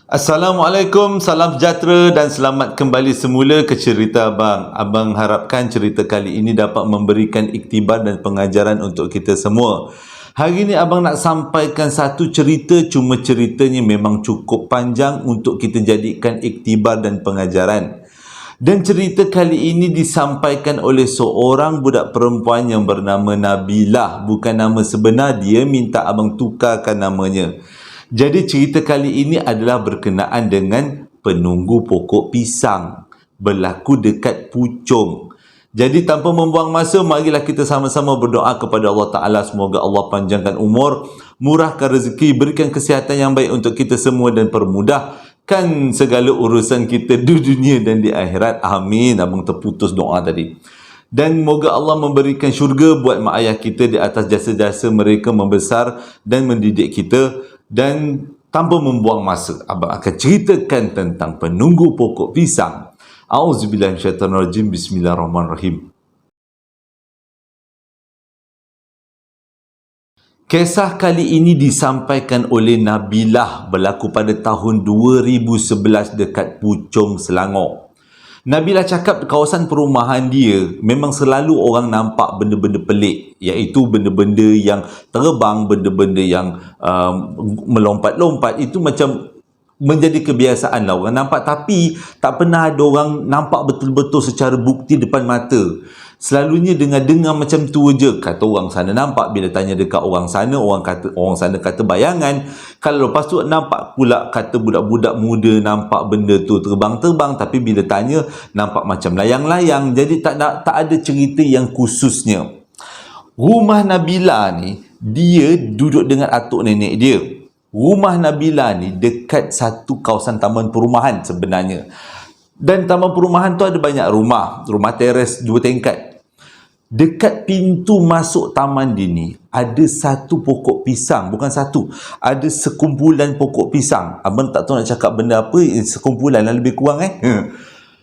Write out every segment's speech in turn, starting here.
Assalamualaikum, salam sejahtera dan selamat kembali semula ke cerita Abang. Abang harapkan cerita kali ini dapat memberikan iktibar dan pengajaran untuk kita semua. Hari ini Abang nak sampaikan satu cerita, cuma ceritanya memang cukup panjang untuk kita jadikan iktibar dan pengajaran. Dan cerita kali ini disampaikan oleh seorang budak perempuan yang bernama Nabilah. Bukan nama sebenar dia, minta abang tukarkan namanya. Jadi cerita kali ini adalah berkenaan dengan penunggu pokok pisang. Berlaku dekat Puchong. Jadi tanpa membuang masa, marilah kita sama-sama berdoa kepada Allah Ta'ala. Semoga Allah panjangkan umur, murahkan rezeki, berikan kesihatan yang baik untuk kita semua dan permudahkan segala urusan kita di dunia dan di akhirat. Amin. Abang terputus doa tadi. Dan moga Allah memberikan syurga buat mak ayah kita di atas jasa-jasa mereka membesar dan mendidik kita. Dan tanpa membuang masa, abang akan ceritakan tentang penunggu pokok pisang. A'udzubillahi minasyaitanirrajim. Bismillahirrahmanirrahim. Kisah kali ini disampaikan oleh Nabilah, berlaku pada tahun 2011 dekat Puchong, Selangor. Nabilah cakap kawasan perumahan dia memang selalu orang nampak benda-benda pelik, iaitu benda-benda yang terbang, benda-benda yang melompat-lompat. Itu macam menjadi kebiasaan lah orang nampak, tapi tak pernah ada orang nampak betul-betul secara bukti depan mata. Selalunya dengar-dengar macam tu je, kata orang sana nampak. Bila tanya dekat orang sana sana kata bayangan. Kalau lepas tu nampak pula kata budak-budak muda nampak benda tu terbang-terbang, tapi bila tanya nampak macam layang-layang. Jadi tak ada cerita yang khususnya. Rumah Nabilah ni, dia duduk dengan atuk nenek dia. Rumah Nabilah ni dekat satu kawasan taman perumahan sebenarnya. Dan taman perumahan tu ada banyak rumah teres 2 tingkat. Dekat pintu masuk taman dia ni ada satu pokok pisang, bukan satu, ada sekumpulan pokok pisang. Abang tak tahu nak cakap benda apa, sekumpulan lah lebih kurang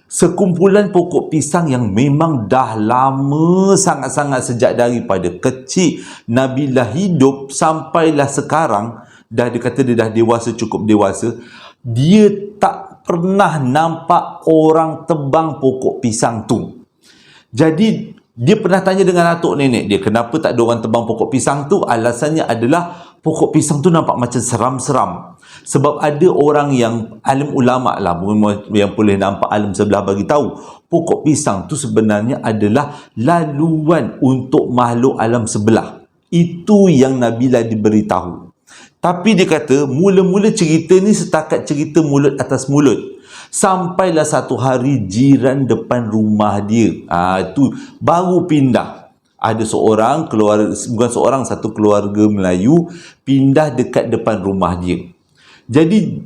Sekumpulan pokok pisang yang memang dah lama sangat-sangat, sejak daripada kecil Nabilah hidup sampailah sekarang. Dah dia kata dia dah dewasa, cukup dewasa, dia tak pernah nampak orang tebang pokok pisang tu. Jadi dia pernah tanya dengan atuk nenek dia, kenapa tak ada orang tebang pokok pisang tu? Alasannya adalah pokok pisang tu nampak macam seram-seram. Sebab ada orang yang alim ulama lah, yang boleh nampak alim sebelah bagi tahu, pokok pisang tu sebenarnya adalah laluan untuk makhluk alam sebelah. Itu yang Nabilah diberitahu. Tapi dia kata mula-mula cerita ni setakat cerita mulut atas mulut. Sampailah satu hari jiran depan rumah dia, itu baru pindah. Ada seorang keluarga, bukan seorang, satu keluarga Melayu pindah dekat depan rumah dia. Jadi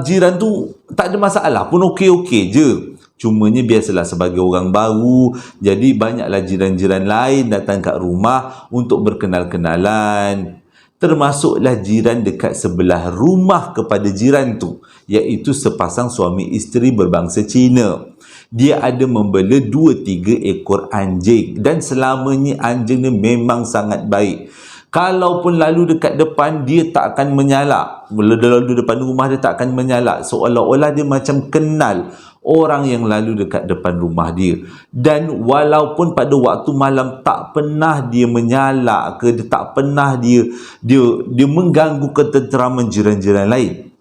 jiran tu tak ada masalah pun, okey-okey je. Cumanya biasalah sebagai orang baru, jadi banyaklah jiran-jiran lain datang kat rumah untuk berkenal-kenalan. Termasuklah jiran dekat sebelah rumah kepada jiran tu, iaitu sepasang suami isteri berbangsa Cina. Dia ada membela 2-3 ekor anjing dan selamanya anjing ni memang sangat baik. Kalaupun lalu dekat depan, dia tak akan menyalak. Lalu depan rumah dia tak akan menyalak, seolah-olah dia macam kenal orang yang lalu dekat depan rumah dia. Dan walaupun pada waktu malam tak pernah dia menyalak ke, tak pernah dia mengganggu ketenteraman jiran-jiran lain.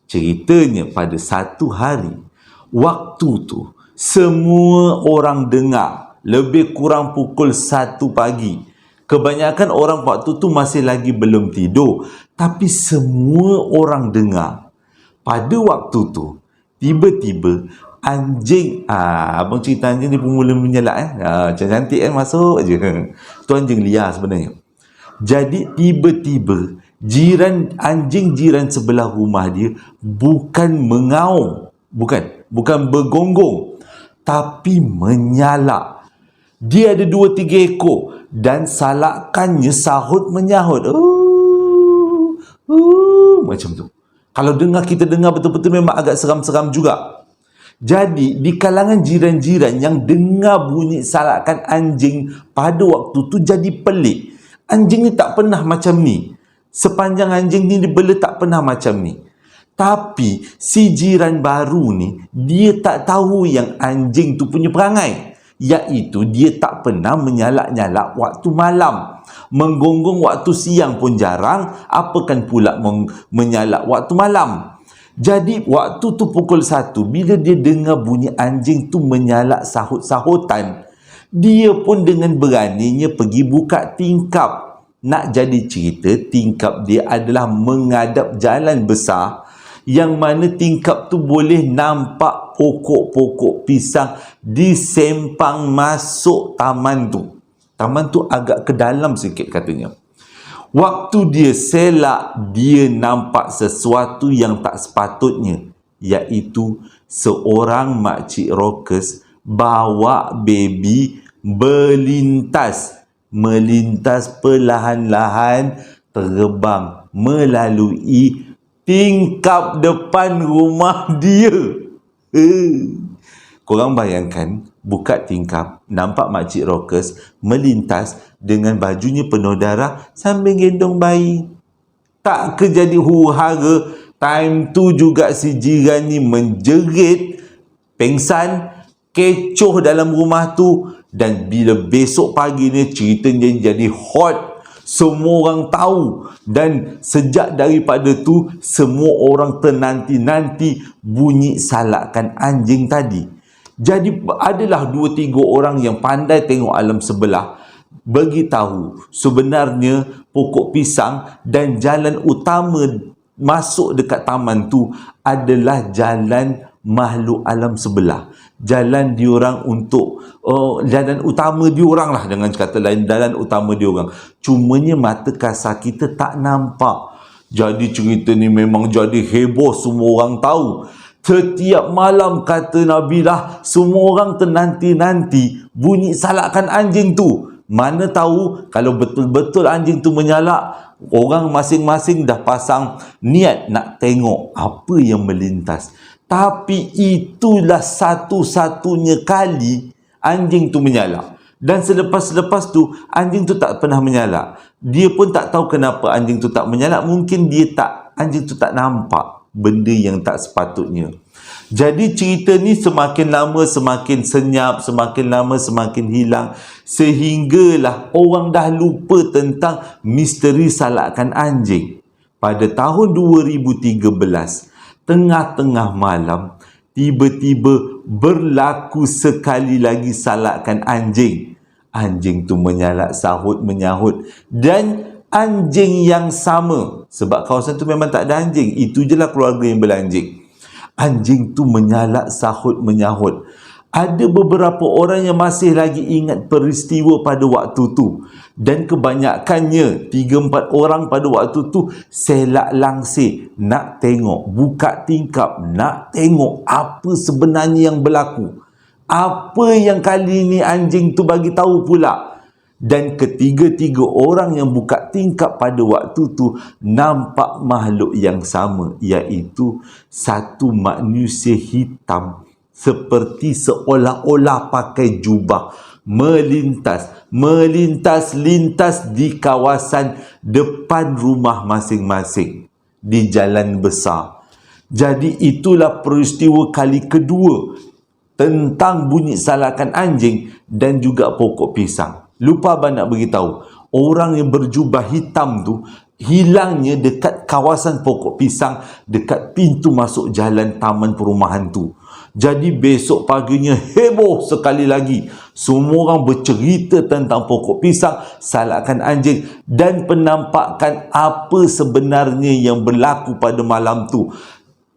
Ceritanya pada satu hari, waktu tu semua orang dengar, lebih kurang pukul 1 pagi. Kebanyakan orang waktu tu masih lagi belum tidur, tapi semua orang dengar. Pada waktu tu tiba-tiba anjing, abang cerita anjing ni pun mula menyalak macam cantik masuk je. Tu anjing liar sebenarnya. Jadi tiba-tiba anjing jiran sebelah rumah dia bukan mengaum, bukan bergonggong, tapi menyalak. Dia ada 2-3 ekor dan salakannya sahut menyahut. Macam tu. Kalau kita dengar betul-betul memang agak seram-seram juga. Jadi di kalangan jiran-jiran yang dengar bunyi salakan anjing pada waktu tu jadi pelik. Anjing ni tak pernah macam ni. Sepanjang anjing ni dibela tak pernah macam ni. Tapi si jiran baru ni, dia tak tahu yang anjing tu punya perangai. Iaitu dia tak pernah menyalak-nyalak waktu malam. Menggonggong waktu siang pun jarang, apakan pula menyalak waktu malam. Jadi waktu tu pukul 1, bila dia dengar bunyi anjing tu menyalak sahut-sahutan, dia pun dengan beraninya pergi buka tingkap. Nak jadi cerita, tingkap dia adalah menghadap jalan besar, yang mana tingkap tu boleh nampak pokok-pokok pisang disempang masuk taman tu. Taman tu agak ke dalam sikit katanya. Waktu dia selak, dia nampak sesuatu yang tak sepatutnya, iaitu seorang makcik rokes bawa baby melintas perlahan-lahan, terbang melalui tingkap depan rumah dia. Korang bayangkan, buka tingkap, nampak makcik rokes melintas dengan bajunya penuh darah sambil gendong bayi. Tak ke jadi huru-hara, time tu juga si jiran ni menjerit, pengsan, kecoh dalam rumah tu. Dan bila besok pagi ni ceritanya jadi hot, semua orang tahu, dan sejak daripada tu semua orang ternanti-nanti bunyi salakan anjing tadi. Jadi adalah 2-3 orang yang pandai tengok alam sebelah bagi tahu sebenarnya pokok pisang dan jalan utama masuk dekat taman tu adalah jalan makhluk alam sebelah. Jalan diorang untuk jalan utama diorang lah, dengan kata lain, jalan utama diorang. Cumanya mata kasar kita tak nampak. Jadi cerita ni memang jadi heboh, semua orang tahu. Setiap malam, kata Nabilah, semua orang ternanti-nanti bunyi salakan anjing tu. Mana tahu kalau betul-betul anjing tu menyalak, orang masing-masing dah pasang niat nak tengok apa yang melintas. Tapi itulah satu-satunya kali anjing tu menyalak. Dan selepas-lepas tu, anjing tu tak pernah menyalak. Dia pun tak tahu kenapa anjing tu tak menyalak. Mungkin anjing tu tak nampak benda yang tak sepatutnya. Jadi cerita ni semakin lama semakin senyap, semakin lama semakin hilang, sehinggalah orang dah lupa tentang misteri salakan anjing. Pada tahun 2013, tengah-tengah malam, tiba-tiba berlaku sekali lagi salakan anjing. Anjing tu menyalak sahut menyahut, dan anjing yang sama. Sebab kawasan tu memang tak ada anjing, itu je lah keluarga yang beranjing. Anjing tu menyalak sahut menyahut. Ada beberapa orang yang masih lagi ingat peristiwa pada waktu tu, dan kebanyakannya 3-4 orang pada waktu tu selak langsir nak tengok, buka tingkap nak tengok apa sebenarnya yang berlaku. Apa yang kali ni anjing tu bagi tahu pula. Dan ketiga-tiga orang yang buka tingkap pada waktu tu nampak makhluk yang sama, iaitu satu manusia hitam seperti seolah-olah pakai jubah, melintas di kawasan depan rumah masing-masing di jalan besar. Jadi itulah peristiwa kali kedua tentang bunyi salakan anjing dan juga pokok pisang. Lupa abang nak beritahu, orang yang berjubah hitam tu hilangnya dekat kawasan pokok pisang, dekat pintu masuk jalan taman perumahan tu. Jadi besok paginya heboh sekali lagi. Semua orang bercerita tentang pokok pisang, salakan anjing, dan penampakan apa sebenarnya yang berlaku pada malam tu.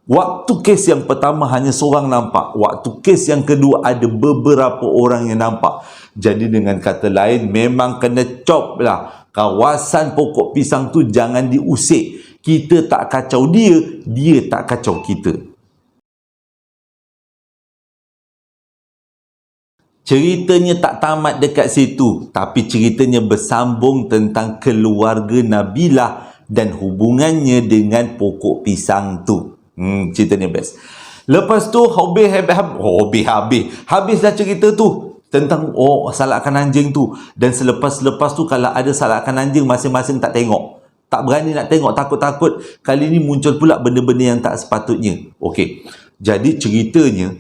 Waktu kes yang pertama hanya seorang nampak. Waktu kes yang kedua ada beberapa orang yang nampak. Jadi dengan kata lain, memang kena cop lah. Kawasan pokok pisang tu jangan diusik. Kita tak kacau dia, dia tak kacau kita. Ceritanya tak tamat dekat situ, tapi ceritanya bersambung tentang keluarga Nabilah dan hubungannya dengan pokok pisang tu. Ceritanya best. Lepas tu habislah cerita tu tentang salakan anjing tu. Dan selepas tu kalau ada salakan anjing, masing-masing tak tengok. Tak berani nak tengok, takut-takut. Kali ni muncul pula benda-benda yang tak sepatutnya. Okey. Jadi ceritanya,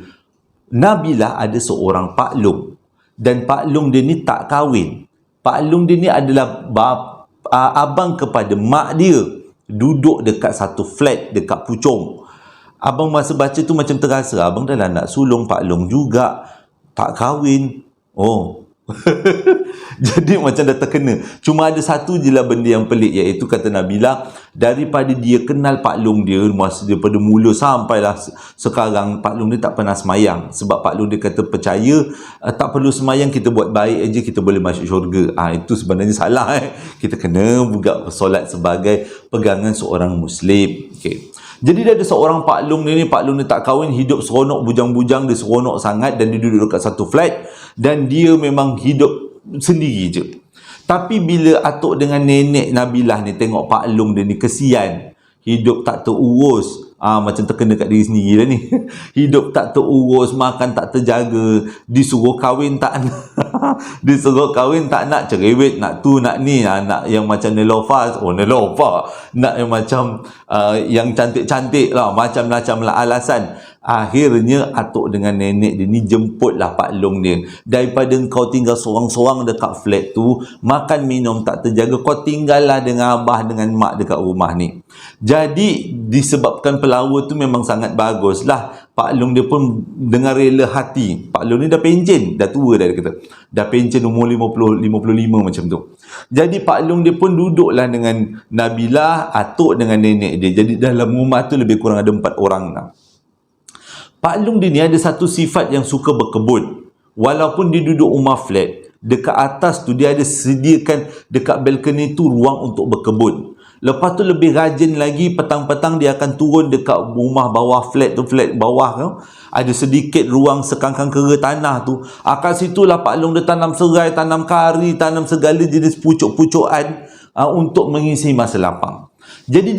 Nabilah ada seorang Pak Long. Dan Pak Long dia ni tak kahwin. Pak Long dia ni adalah abang kepada mak dia. Duduk dekat satu flat dekat Puchong. Abang masa baca tu macam terasa, abang dah lah nak sulung Pak Long juga. Tak kahwin. Oh. Jadi macam dah terkena. Cuma ada satu je lah benda yang pelik, iaitu kata Nabilah, daripada dia kenal Pak Long dia, masa daripada mula sampailah sekarang, Pak Long dia tak pernah semayang. Sebab Pak Long dia kata percaya tak perlu semayang, kita buat baik aja kita boleh masuk syurga. Itu sebenarnya salah. Kita kena juga solat sebagai pegangan seorang Muslim. Okay. Jadi dia ada seorang Pak Long ni, Pak Long ni tak kahwin, hidup seronok, bujang-bujang, dia seronok sangat, dan dia duduk dekat satu flat, dan dia memang hidup sendiri je. Tapi bila atuk dengan nenek Nabilah ni tengok Pak Long dia ni, kesian, hidup tak terurus. Macam terkena kat diri sendiri lah ni. Hidup tak terurus, makan tak terjaga, disuruh kahwin tak nak. Disuruh kahwin tak nak, cerewet, nak tu, nak ni, nak yang macam Nelofa. Nelofa. Nak yang macam yang cantik-cantik lah, macam-macam lah alasan. Akhirnya atuk dengan nenek dia ni jemputlah Pak Long dia. Daripada kau tinggal sorang-sorang dekat flat tu, makan minum tak terjaga, kau tinggallah dengan abah dengan mak dekat rumah ni. Jadi disebabkan pelawa tu memang sangat bagus lah, Pak Long dia pun dengan rela hati. Pak Long ni dah pencen, dah tua dah, dia kata. Dah pencen umur 50-55 macam tu. Jadi Pak Long dia pun duduklah dengan Nabilah, atuk dengan nenek dia. Jadi dalam rumah tu lebih kurang ada 4 orang lah. Pak Long dia ni ada satu sifat yang suka berkebun. Walaupun dia duduk rumah flat, dekat atas tu dia ada sediakan dekat balcony tu ruang untuk berkebun. Lepas tu lebih rajin lagi, petang-petang dia akan turun dekat rumah bawah flat tu, flat bawah tu. Ada sedikit ruang sekangkang kera tanah tu. Kat situlah Pak Long dia tanam serai, tanam kari, tanam segala jenis pucuk-pucukan untuk mengisi masa lapang. Jadi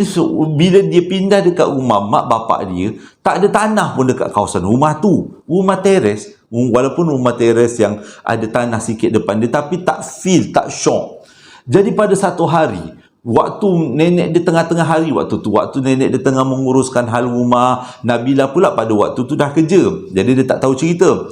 bila dia pindah dekat rumah mak bapak dia, tak ada tanah pun dekat kawasan rumah tu. Rumah teres, walaupun rumah teres yang ada tanah sikit depan dia, tapi tak feel, tak shock. Jadi pada satu hari, waktu nenek dia tengah-tengah hari waktu nenek dia tengah menguruskan hal rumah, Nabilah pula pada waktu tu dah kerja. Jadi dia tak tahu cerita.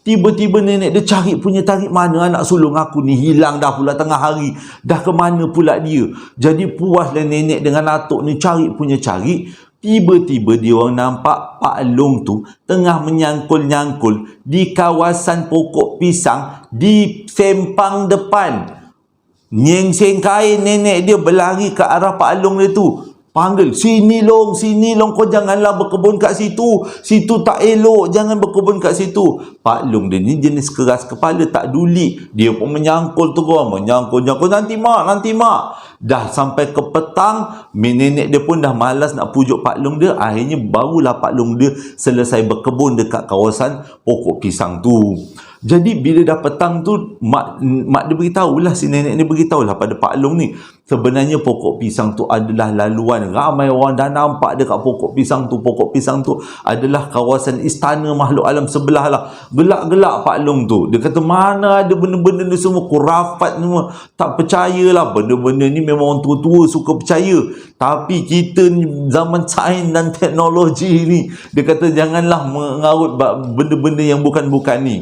Tiba-tiba nenek dia tarik mana anak sulung aku ni, hilang dah pula tengah hari. Dah ke mana pula dia? Jadi puaslah nenek dengan atuk ni cari. Tiba-tiba dia orang nampak Pak Long tu tengah menyangkul-nyangkul di kawasan pokok pisang di sempang depan. Nyengseng kain nenek dia berlari ke arah Pak Long dia tu. Panggil, sini long, kau janganlah berkebun kat situ. Situ tak elok, jangan berkebun kat situ. Pak Long dia ni jenis keras kepala, tak duli. Dia pun menyangkul terus, menyangkul. Nanti mak. Dah sampai ke petang, nenek dia pun dah malas nak pujuk Pak Long dia. Akhirnya barulah Pak Long dia selesai berkebun dekat kawasan pokok pisang tu. Jadi bila dah petang tu, mak dia beritahulah, si nenek ni beritahulah pada Pak Long ni, sebenarnya pokok pisang tu adalah laluan. Ramai orang dah nampak dekat pokok pisang tu. Pokok pisang tu adalah kawasan istana makhluk alam sebelah lah. Gelak-gelak Pak Long tu. Dia kata mana ada benda-benda ni semua, kurafat semua. Tak percayalah, benda-benda ni memang orang tua-tua suka percaya. Tapi kita ni zaman sains dan teknologi ni, dia kata janganlah mengarut benda-benda yang bukan-bukan ni.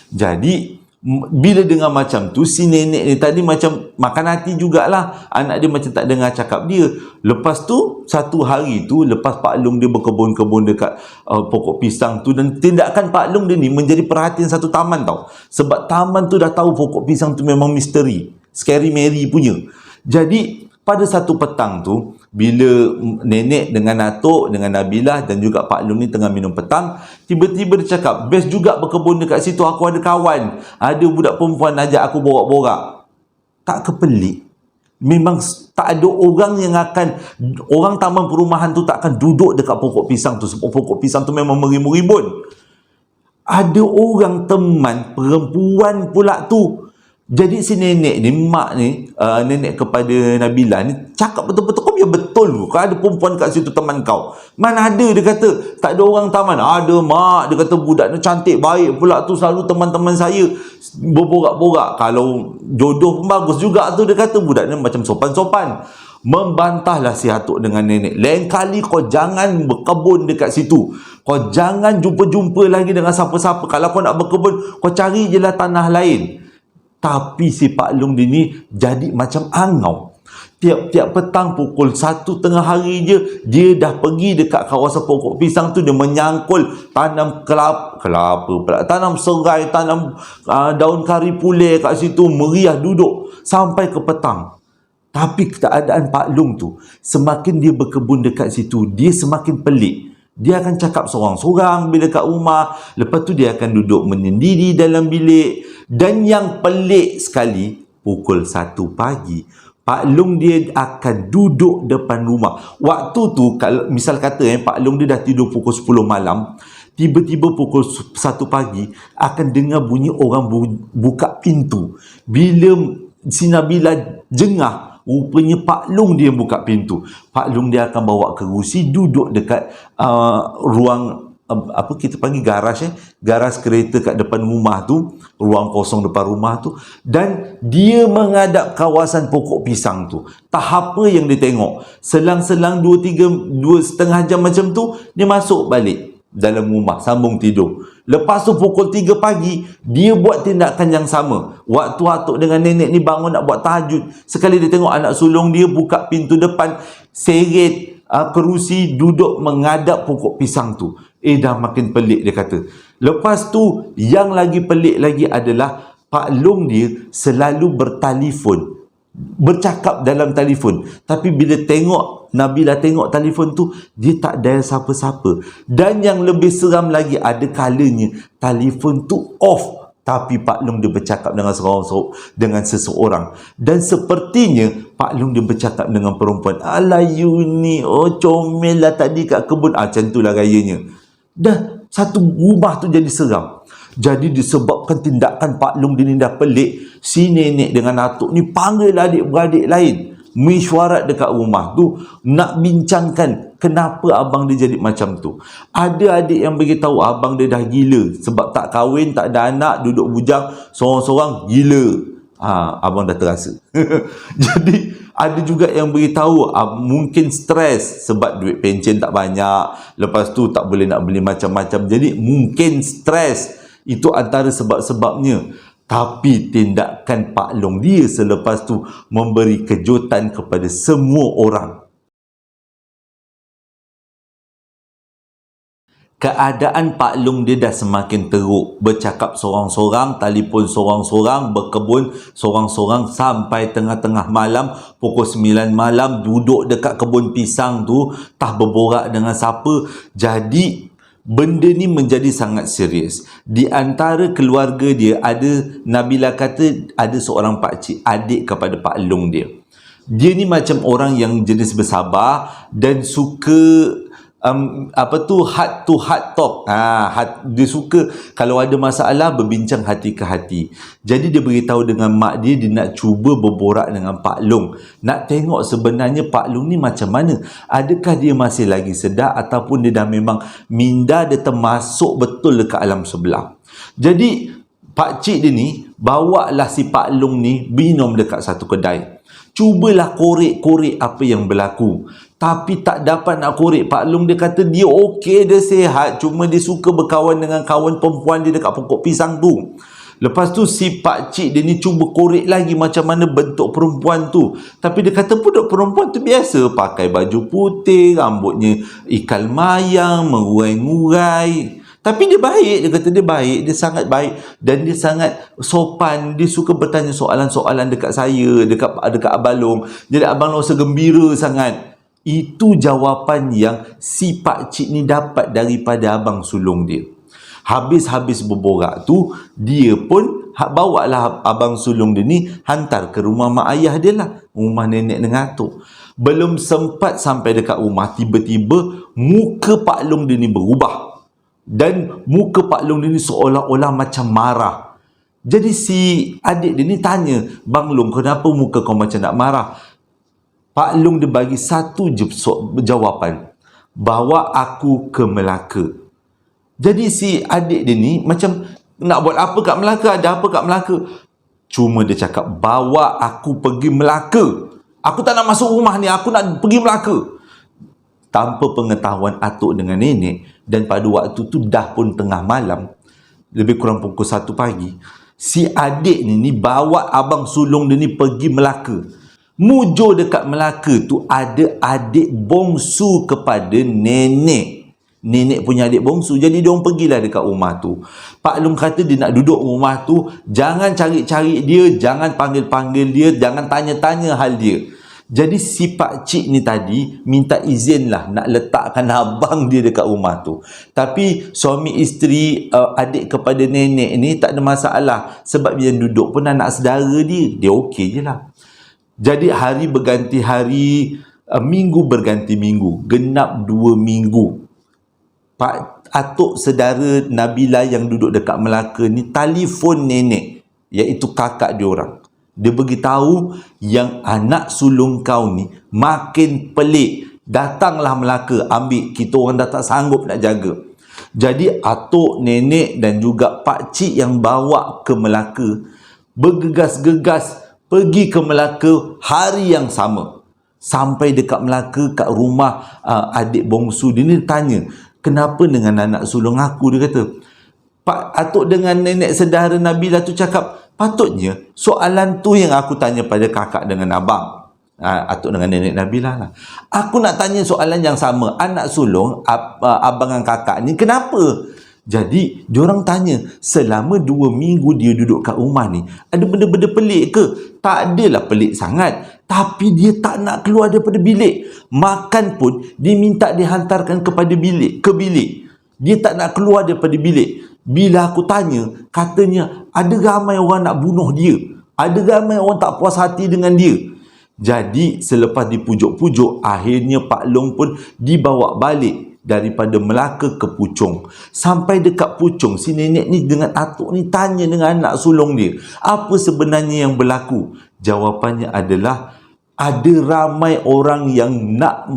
Jadi bila dengar macam tu, si nenek ni tadi macam makan hati jugalah. Anak dia macam tak dengar cakap dia. Lepas tu satu hari tu, lepas Pak Long dia berkebun-kebun dekat pokok pisang tu, dan tindakan Pak Long dia ni menjadi perhatian satu taman tau. Sebab taman tu dah tahu pokok pisang tu memang misteri, Scary Mary punya. Jadi pada satu petang tu, bila nenek dengan atuk, dengan Nabilah dan juga Pak Long ni tengah minum petang, tiba-tiba dia cakap, best juga berkebun dekat situ, aku ada kawan, ada budak perempuan ajak aku borak-borak. Tak kepelik? Memang tak ada orang yang akan, orang taman perumahan tu tak akan duduk dekat pokok pisang tu, sebab pokok pisang tu memang merimbun-rimbun. Ada orang teman perempuan pula tu. Jadi si nenek ni, mak ni, nenek kepada Nabilah ni cakap betul-betul, kau biar betul lu, kau ada perempuan kat situ teman kau. Mana ada, dia kata, tak ada orang taman. Ada mak, dia kata budak ni cantik, baik pula tu, selalu teman-teman saya berborak-borak. Kalau jodoh pun bagus juga tu, dia kata budak ni macam sopan-sopan. Membantahlah si Atuk dengan nenek. Lain kali kau jangan berkebun dekat situ. Kau jangan jumpa-jumpa lagi dengan siapa-siapa. Kalau kau nak berkebun, kau cari je lah tanah lain. Tapi si Pak Long ni jadi macam angau. Tiap-tiap petang pukul 1 tengah hari je, dia dah pergi dekat kawasan pokok pisang tu. Dia menyangkul tanam kelapa pula, tanam serai, tanam daun kari pulih kat situ, meriah duduk sampai ke petang. Tapi keadaan Pak Long tu, semakin dia berkebun dekat situ, dia semakin pelik. Dia akan cakap sorang-sorang bila dekat rumah. Lepas tu dia akan duduk menyendiri dalam bilik. Dan yang pelik sekali, pukul 1 pagi, Pak Long dia akan duduk depan rumah. Waktu tu, kalau misal kata Pak Long dia dah tidur pukul 10 malam, tiba-tiba pukul 1 pagi, akan dengar bunyi orang buka pintu. Bila si Nabila jengah, rupanya Pak Long dia buka pintu. Pak Long dia akan bawa kerusi, duduk dekat ruang apa kita panggil garaj, garaj kereta kat depan rumah tu, ruang kosong depan rumah tu, dan dia menghadap kawasan pokok pisang tu. Tak apa yang dia tengok, selang-selang 2-3 jam macam tu, dia masuk balik dalam rumah, sambung tidur. Lepas tu pukul 3 pagi, dia buat tindakan yang sama. Waktu Atuk dengan nenek ni bangun nak buat tahajud, sekali dia tengok anak sulung dia buka pintu depan, seret kerusi, duduk menghadap pokok pisang tu. Dah makin pelik, dia kata. Lepas tu, yang lagi pelik lagi adalah Pak Long dia selalu bertelefon, bercakap dalam telefon. Tapi bila Nabila tengok telefon tu, dia tak dial siapa-siapa. Dan yang lebih seram lagi, ada kalanya telefon tu off, tapi Pak Long dia bercakap dengan seseorang. Dan sepertinya Pak Long dia bercakap dengan perempuan. Alah you ni, comel lah tadi kat kebun. Macam tu lah gayanya. Dah satu rumah tu jadi seram. Jadi disebabkan tindakan Pak Long dia ni dah pelik, si nenek dengan Atuk ni panggil adik-beradik lain, mesyuarat dekat rumah tu, nak bincangkan kenapa abang dia jadi macam tu. Ada adik yang beritahu abang dia dah gila sebab tak kahwin, tak ada anak, duduk bujang sorang-sorang, gila. Abang dah terasa. Jadi ada juga yang beritahu mungkin stres sebab duit pencen tak banyak, lepas tu tak boleh nak beli macam-macam, jadi mungkin stres. Itu antara sebab-sebabnya. Tapi tindakan Pak Long dia selepas tu memberi kejutan kepada semua orang. Keadaan Pak Long dia dah semakin teruk. Bercakap sorang-sorang, telefon sorang-sorang, berkebun sorang-sorang sampai tengah-tengah malam, pukul 9 malam, duduk dekat kebun pisang tu, tak berborak dengan siapa. Jadi benda ni menjadi sangat serius. Di antara keluarga dia ada, Nabila kata ada seorang pakcik, adik kepada Pak Long dia. Dia ni macam orang yang jenis bersabar dan suka heart to heart talk. Dia suka kalau ada masalah berbincang hati ke hati. Jadi dia beritahu dengan mak dia, dia nak cuba berborak dengan Pak Long, nak tengok sebenarnya Pak Long ni macam mana, adakah dia masih lagi sedar ataupun dia dah memang minda, dia termasuk betul dekat alam sebelah. Jadi pakcik dia ni bawalah si Pak Long ni minum dekat satu kedai. Cubalah korek-korek apa yang berlaku, tapi tak dapat nak korek. Pak Long dia kata dia okey, dia sihat, cuma dia suka berkawan dengan kawan perempuan dia dekat pokok pisang tu. Lepas tu si pakcik dia ni cuba korek lagi macam mana bentuk perempuan tu, tapi dia kata budak perempuan tu biasa, pakai baju putih, rambutnya ikal mayang, mengurai-ngurai. Tapi dia baik, dia kata dia baik, dia sangat baik dan dia sangat sopan. Dia suka bertanya soalan-soalan dekat saya, dekat Abang Long. Jadi Abang Long rasa gembira sangat. Itu jawapan yang si pakcik ni dapat daripada abang sulung dia. Habis berborak tu, dia pun bawalah abang sulung dia ni hantar ke rumah mak ayah dia lah, rumah nenek dengan atuk. Belum sempat sampai dekat rumah, tiba-tiba muka Pak Long dia ni berubah. Dan muka Pak Long dia ni seolah-olah macam marah. Jadi si adik dia ni tanya, Bang Long, kenapa muka kau macam nak marah? Pak Long dia bagi satu je jawapan, bawa aku ke Melaka. Jadi si adik dia ni macam nak buat apa kat Melaka, ada apa kat Melaka? Cuma dia cakap, bawa aku pergi Melaka. Aku tak nak masuk rumah ni, aku nak pergi Melaka. Tanpa pengetahuan atuk dengan nenek, dan pada waktu tu dah pun tengah malam, lebih kurang pukul 1 pagi, si adik ni bawa abang sulung dia ni pergi Melaka. Mujur dekat Melaka tu ada adik bongsu kepada nenek. Nenek punya adik bongsu. Jadi diorang pergilah dekat rumah tu. Pak Long kata dia nak duduk rumah tu, jangan cari-cari dia, jangan panggil-panggil dia, jangan tanya-tanya hal dia. Jadi si pak cik ni tadi minta izin lah nak letakkan abang dia dekat rumah tu. Tapi suami isteri adik kepada nenek ni tak ada masalah. Sebab dia duduk pun anak saudara dia okey je lah. Jadi hari berganti hari, minggu berganti minggu, genap 2 minggu. Pak atuk saudara Nabila yang duduk dekat Melaka ni telefon nenek, iaitu kakak dia orang. Dia beritahu yang anak sulung kau ni makin pelik. Datanglah Melaka, ambil. Kita orang dah tak sanggup nak jaga. Jadi atuk, nenek dan juga pak cik yang bawa ke Melaka bergegas-gegas pergi ke Melaka hari yang sama. Sampai dekat Melaka, kat rumah adik bongsu dia ni tanya, kenapa dengan anak sulung aku? Dia kata, Pak atuk dengan nenek saudara Nabila tu cakap, patutnya soalan tu yang aku tanya pada kakak dengan abang. Atuk dengan nenek Nabila lah. Aku nak tanya soalan yang sama. Anak sulung abang dan kakak ni kenapa? Jadi diorang tanya, selama 2 minggu dia duduk kat rumah ni, ada benda-benda pelik ke? Tak adalah pelik sangat, tapi dia tak nak keluar daripada bilik. Makan pun dia minta dihantarkan ke bilik. Dia tak nak keluar daripada bilik. Bila aku tanya, katanya ada ramai orang nak bunuh dia. Ada ramai orang tak puas hati dengan dia. Jadi selepas dipujuk-pujuk, akhirnya Pak Long pun dibawa balik daripada Melaka ke Puchong. Sampai dekat Puchong, si nenek ni dengan atuk ni tanya dengan anak sulung dia, apa sebenarnya yang berlaku? Jawapannya adalah, ada ramai orang yang nak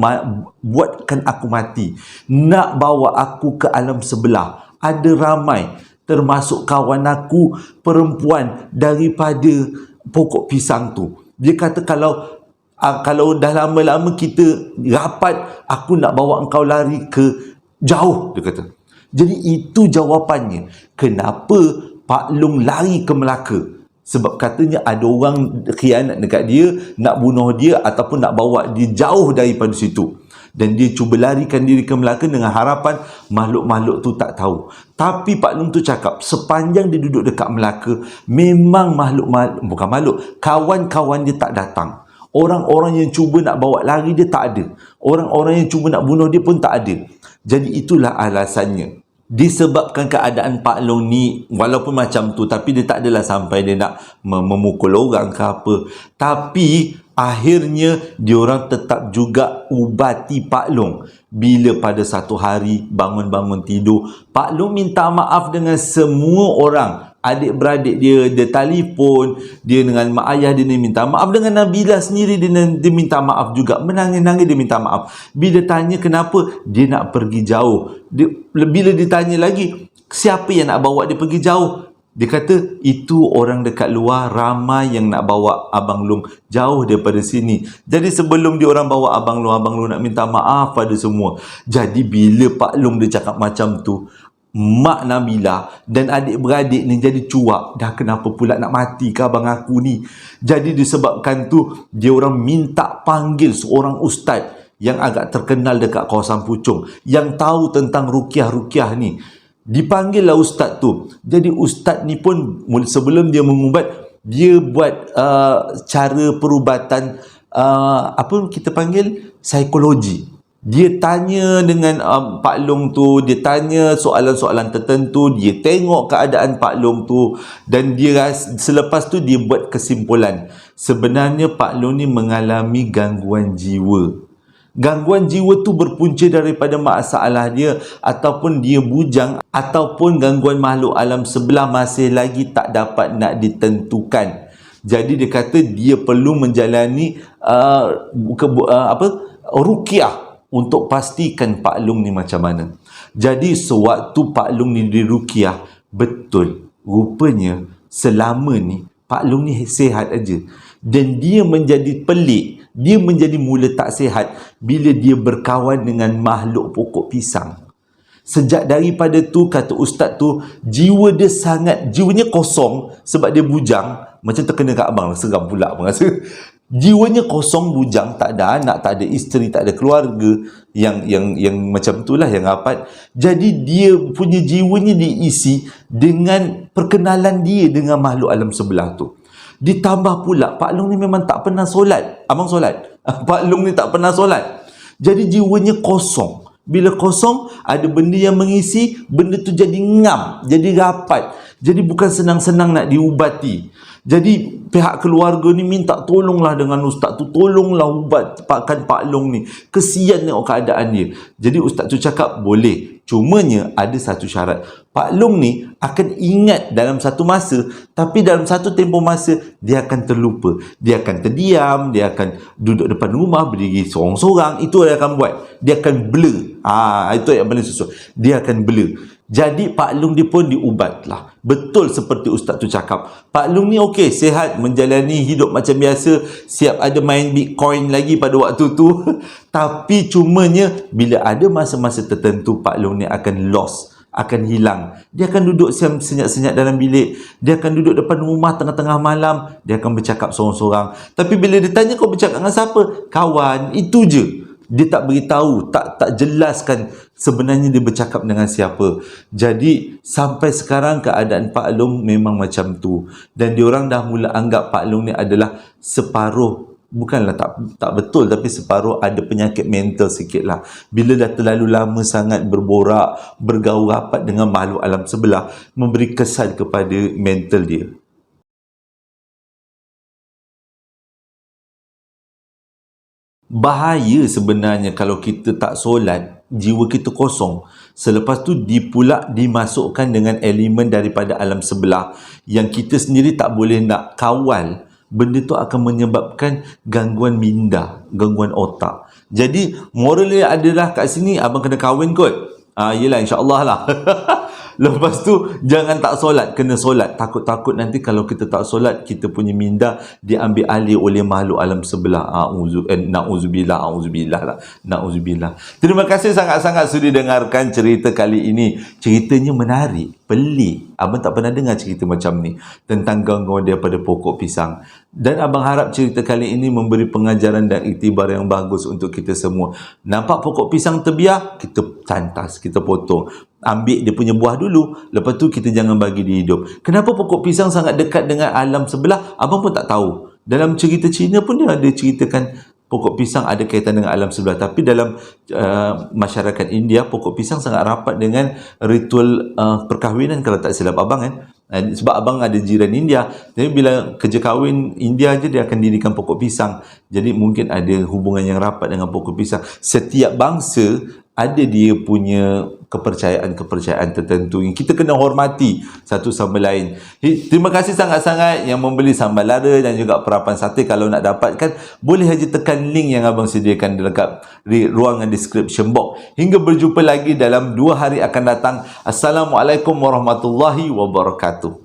buatkan aku mati, nak bawa aku ke alam sebelah. Ada ramai, termasuk kawan aku perempuan daripada pokok pisang tu. Dia kata kalau dah lama-lama kita rapat, aku nak bawa engkau lari ke jauh, dia kata. Jadi itu jawapannya kenapa Pak Long lari ke Melaka. Sebab katanya ada orang khianat dekat dia, nak bunuh dia ataupun nak bawa dia jauh daripada situ. Dan dia cuba larikan diri ke Melaka dengan harapan makhluk-makhluk tu tak tahu. Tapi Pak Long tu cakap, sepanjang dia duduk dekat Melaka, memang bukan makhluk, kawan-kawan dia tak datang. Orang-orang yang cuba nak bawa lari dia tak ada. Orang-orang yang cuba nak bunuh dia pun tak ada. Jadi itulah alasannya. Disebabkan keadaan Pak Long ni walaupun macam tu, tapi dia tak adalah sampai dia nak memukul orang ke apa. Tapi akhirnya diorang tetap juga ubati Pak Long. Bila pada satu hari bangun-bangun tidur, Pak Long minta maaf dengan semua orang. Adik-beradik dia telefon, dia dengan mak ayah dia minta maaf, dengan Nabila sendiri dia minta maaf juga, menangis-nangis dia minta maaf. Bila tanya kenapa, dia nak pergi jauh. Bila ditanya lagi, siapa yang nak bawa dia pergi jauh? Dia kata, itu orang dekat luar ramai yang nak bawa Abang Long jauh daripada sini. Jadi sebelum dia orang bawa Abang Long nak minta maaf pada semua. Jadi bila Pak Long dia cakap macam tu, mak Nabila dan adik-beradik ni jadi cuak. Dah kenapa pula nak mati ke abang aku ni? Jadi disebabkan tu, dia orang minta panggil seorang ustaz yang agak terkenal dekat kawasan Puchong, yang tahu tentang ruqyah-ruqyah ni. Dipanggillah ustaz tu. Jadi ustaz ni pun sebelum dia mengubat, dia buat cara perubatan, apa kita panggil, psikologi. Dia tanya dengan Pak Long tu, dia tanya soalan-soalan tertentu, dia tengok keadaan Pak Long tu, dan dia selepas tu dia buat kesimpulan, sebenarnya Pak Long ni mengalami gangguan jiwa. Gangguan jiwa tu berpunca daripada masalah dia, ataupun dia bujang, ataupun gangguan makhluk alam sebelah masih lagi tak dapat nak ditentukan. Jadi dia kata dia perlu menjalani ruqyah untuk pastikan Pak Long ni macam mana. Jadi sewaktu Pak Long ni diruqyah, betul, rupanya selama ni Pak Long ni sihat aja. Dan dia menjadi pelik dia menjadi mula tak sihat bila dia berkawan dengan makhluk pokok pisang. Sejak daripada tu, kata ustaz tu, jiwanya kosong sebab dia bujang. Macam terkena kat abang, seram pula abang rasa. Jiwanya kosong, bujang, tak ada anak, tak ada isteri, tak ada keluarga, yang macam itulah yang rapat. Jadi dia punya jiwanya diisi dengan perkenalan dia dengan makhluk alam sebelah tu. Ditambah pula Pak Long ni memang tak pernah solat. Abang solat? Pak Long ni tak pernah solat. Jadi jiwanya kosong. Bila kosong, ada benda yang mengisi, benda tu jadi ngam, jadi rapat. Jadi bukan senang-senang nak diubati. Jadi pihak keluarga ni minta tolonglah dengan ustaz tu, tolonglah ubatkan Pak Long ni. Kesian tengok keadaan dia. Jadi ustaz tu cakap boleh. Cumanya ada satu syarat. Pak Long ni akan ingat dalam satu masa, tapi dalam satu tempoh masa dia akan terlupa. Dia akan terdiam, dia akan duduk depan rumah berdiri seorang-seorang. Itu dia akan buat. Dia akan blur. Itu yang paling susah. Dia akan blur. Jadi Pak Long dia pun diubatlah. Betul seperti ustaz tu cakap. Pak Long ni okey, sihat, menjalani hidup macam biasa, siap ada main Bitcoin lagi pada waktu tu. Tapi cumanya bila ada masa-masa tertentu, Pak Long ni akan lost, akan hilang. Dia akan duduk senyap-senyap dalam bilik. Dia akan duduk depan rumah tengah-tengah malam. Dia akan bercakap seorang-seorang. Tapi bila dia tanya kau bercakap dengan siapa? Kawan. Itu je. Dia tak beritahu, tak jelaskan sebenarnya dia bercakap dengan siapa. Jadi sampai sekarang keadaan Pak Long memang macam tu. Dan diorang dah mula anggap Pak Long ni adalah separuh, bukanlah tak betul, tapi separuh ada penyakit mental sikit lah. Bila dah terlalu lama sangat berborak, bergaul rapat dengan makhluk alam sebelah, memberi kesan kepada mental dia. Bahaya sebenarnya kalau kita tak solat, jiwa kita kosong. Selepas tu dimasukkan dengan elemen daripada alam sebelah yang kita sendiri tak boleh nak kawal. Benda tu akan menyebabkan gangguan minda, gangguan otak. Jadi moralnya adalah kat sini abang kena kahwin kot. Yelah, insyaAllah lah. Lepas tu jangan tak solat, kena solat. Takut-takut nanti kalau kita tak solat, kita punya minda diambil alih oleh makhluk alam sebelah. Na'udzubillah lah. Na'udzubillah. Terima kasih sangat-sangat sudi dengarkan cerita kali ini. Ceritanya menarik, pelik. Abang tak pernah dengar cerita macam ni tentang gangguan daripada pokok pisang. Dan abang harap cerita kali ini memberi pengajaran dan iktibar yang bagus untuk kita semua. Nampak pokok pisang terbiar, kita cantas, kita potong. Ambil dia punya buah dulu, lepas tu kita jangan bagi dia hidup. Kenapa pokok pisang sangat dekat dengan alam sebelah? Abang pun tak tahu. Dalam cerita Cina pun dia ada ceritakan pokok pisang ada kaitan dengan alam sebelah. Tapi dalam masyarakat India, pokok pisang sangat rapat dengan ritual perkahwinan kalau tak silap abang kan. Sebab abang ada jiran India. Jadi bila kerja kahwin India je, dia akan dirikan pokok pisang. Jadi mungkin ada hubungan yang rapat dengan pokok pisang. Setiap bangsa ada dia punya kepercayaan-kepercayaan tertentu yang kita kena hormati satu sama lain. Terima kasih sangat-sangat yang membeli sambal lara dan juga perapan sate. Kalau nak dapatkan, boleh saja tekan link yang abang sediakan dekat ruangan description box. Hingga berjumpa lagi dalam 2 hari akan datang. Assalamualaikum warahmatullahi wabarakatuh.